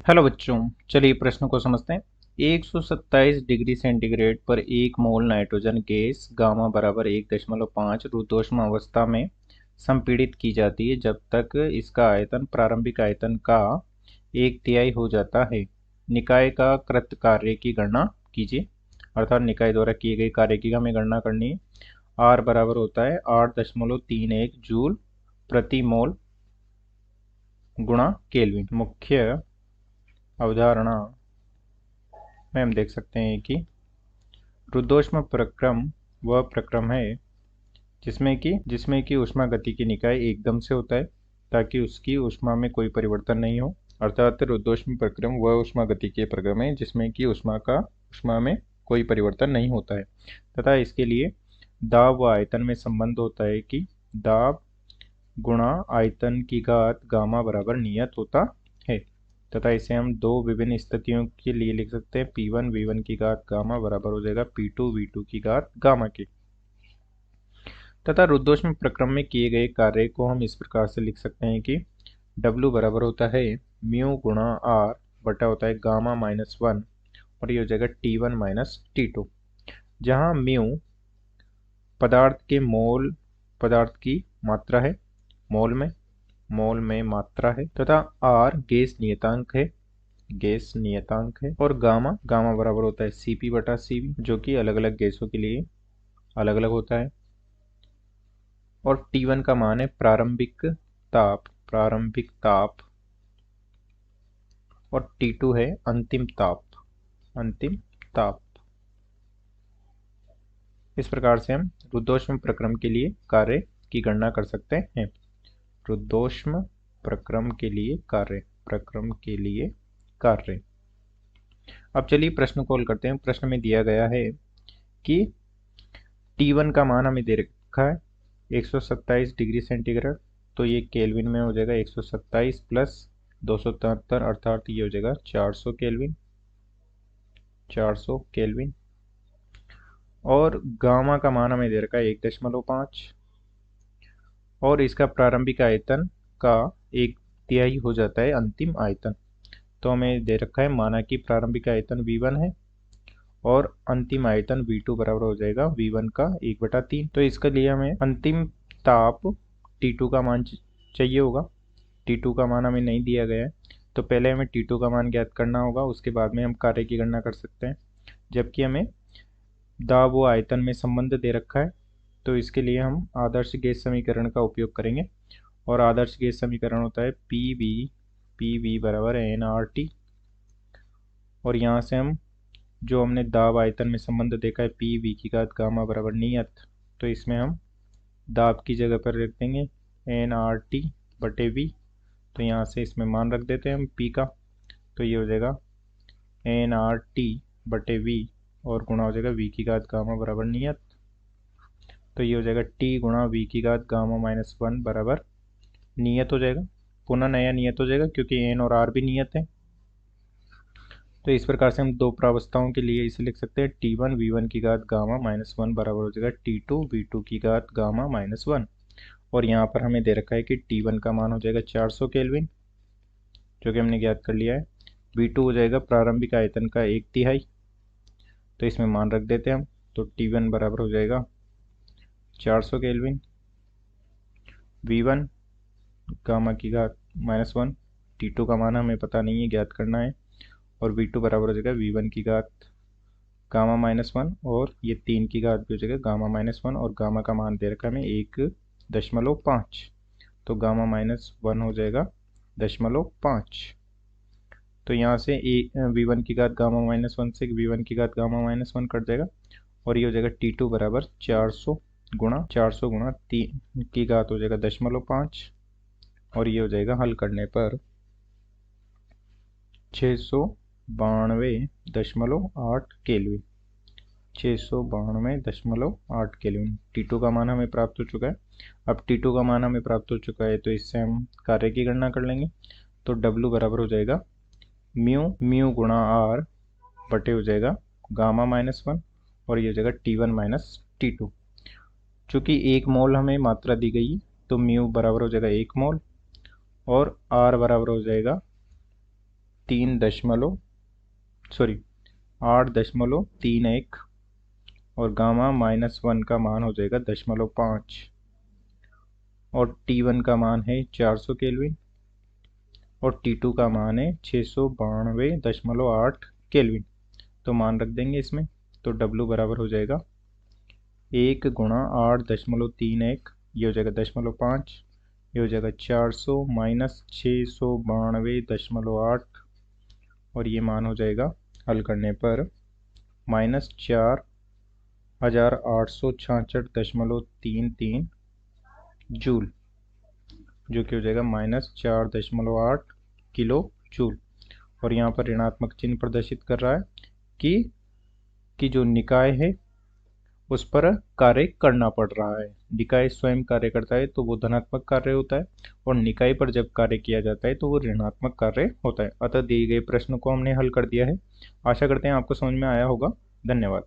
Hello बच्चों, चलिए प्रश्न को समझते हैं। 127 डिग्री सेंटीग्रेड पर 1 मोल नाइट्रोजन गैस गामा बराबर 1.5 रुद्धोष्म अवस्था में संपीड़ित की जाती है जब तक इसका आयतन प्रारंभिक आयतन का 1/3 हो जाता है। निकाय का कृत कार्य की गणना कीजिए। अर्थात निकाय द्वारा किए गए कार्य की हमें गणना करनी है। आर बराबर होता है 8.31 जूल प्रति मोल गुणा केल्विन। मुख्य अवधारणा में हम देख सकते हैं कि रुद्धोष्म प्रक्रम वह प्रक्रम है जिसमें कि ऊष्मागतिकी निकाय एकदम से होता है ताकि उसकी ऊष्मा में कोई परिवर्तन नहीं हो। अर्थात रुद्धोष्म प्रक्रम वह ऊष्मागतिकीय प्रक्रम है जिसमें कि ऊष्मा में कोई परिवर्तन नहीं होता है तथा इसके लिए दाब व आयतन में संबंध होता है कि दाब गुणा आयतन की घात गामा बराबर नियत होता है तथा इसे हम दो विभिन्न स्थितियों के लिए लिख सकते हैं। P1 V1 की घात गामा बराबर हो जाएगा P2 V2 की घात गामा के। तथा रुद्धोष्म प्रक्रम में किए गए कार्य को हम इस प्रकार से लिख सकते हैं कि W बराबर होता है म्यू गुणा R बटा होता है गामा -1 और ये हो जाएगा T1 माइनस T2, जहाँ म्यू पदार्थ की मात्रा है, मोल में मात्रा है तथा R गैस नियतांक है और गामा बराबर होता है Cp बटा Cv जो कि अलग अलग गैसों के लिए अलग अलग होता है। और T1 का मान है प्रारंभिक ताप और T2 है अंतिम ताप। इस प्रकार से हम रुद्धोष्म प्रक्रम के लिए कार्य की गणना कर सकते हैं। रुद्धोष्म प्रक्रम के लिए कार्य। अब चलिए प्रश्न को हल करते हैं। प्रश्न में दिया गया है कि T1 का मान हमें दे रखा है 127 डिग्री सेंटीग्रेड, तो ये केल्विन में हो जाएगा 127 प्लस 273 अर्थात ये हो जाएगा 400 केल्विन। और गामा का मान हमें दे रखा है 1.5 और इसका प्रारंभिक आयतन का 1/3 हो जाता है अंतिम आयतन। तो हमें दे रखा है माना कि प्रारंभिक आयतन V1 है और अंतिम आयतन V2 बराबर हो जाएगा V1 का 1/3। तो इसके लिए हमें अंतिम ताप T2 का मान चाहिए होगा। T2 का मान हमें नहीं दिया गया है तो पहले हमें T2 का मान ज्ञात करना होगा, उसके बाद में हम कार्य की गणना कर सकते हैं। जबकि हमें दाब व आयतन में संबंध दे रखा है तो इसके लिए हम आदर्श गैस समीकरण का उपयोग करेंगे और आदर्श गैस समीकरण होता है PV बराबर nRT। और यहाँ से हम जो हमने दाब आयतन में संबंध देखा है PV की घात गामा बराबर नियत, तो इसमें हम दाब की जगह पर रख देंगे nRT बटे V। तो यहाँ से इसमें मान रख देते हैं हम P का, तो ये हो जाएगा nRT बटे V और गुणा हो जाएगा V की घात गामा बराबर नियत। तो ये हो जाएगा T गुणा V की घात गामा -1 बराबर नियत हो जाएगा, पुनः नया नियत हो जाएगा क्योंकि n और r भी नियत है। तो इस प्रकार से हम दो प्रावस्थाओं के लिए इसे लिख सकते हैं T1 V1 की घात गामा -1 बराबर हो जाएगा T2 V2 की घात गामा -1। और यहाँ पर हमें दे रखा है कि T1 का मान हो जाएगा 400 केल्विन जो कि हमने ज्ञात कर लिया है। V2 हो जाएगा प्रारंभिक आयतन का 1/3, तो इसमें मान रख देते हैं हम। तो T1 बराबर हो जाएगा 400 केल्विन, V1 गामा की घात -1, T2 का मान हमें पता नहीं है, ज्ञात करना है। और V2 बराबर हो जाएगा V1 की घात गामा -1 और ये 3 की घात भी हो जाएगा गामा -1 और गामा का मान दे रखा है हमें 1.5, तो गामा -1 हो जाएगा 0.5। तो यहाँ से V1 की घात गामा -1 से V1 की घात गामा -1 कट जाएगा और ये हो जाएगा T2 बराबर 400 गुणा 3 की घात हो जाएगा 0.5 और ये हो जाएगा हल करने पर 692.8 केल्विन। 692.8 केल्विन T2 का मान हमें प्राप्त हो चुका है। अब T2 का मान हमें प्राप्त हो चुका है तो इससे हम कार्य की गणना कर लेंगे। तो W बराबर हो जाएगा म्यू गुणा R बटे हो जाएगा गामा -1 और ये हो जाएगा T1 माइनस T2। चूँकि 1 मोल हमें मात्रा दी गई तो म्यू बराबर हो जाएगा 1 मोल और R बराबर हो जाएगा 8.31 और गामा -1 का मान हो जाएगा 0.5 और T1 का मान है 400 केल्विन और T2 का मान है 692.8 केल्विन। तो मान रख देंगे इसमें। तो W बराबर हो जाएगा 1 गुणा 8.31, ये हो जाएगा 0.5, ये हो जाएगा 400 माइनस 692.8 और ये मान हो जाएगा हल करने पर -4866.33 जूल, जो कि हो जाएगा -4.8 किलो जूल। और यहाँ पर ऋणात्मक चिन्ह प्रदर्शित कर रहा है कि जो निकाय है उस पर कार्य करना पड़ रहा है। निकाय स्वयं कार्य करता है तो वो धनात्मक कार्य होता है, और निकाय पर जब कार्य किया जाता है तो वो ऋणात्मक कार्य होता है। अतः दिए गए प्रश्न को हमने हल कर दिया है। आशा करते हैं आपको समझ में आया होगा। धन्यवाद।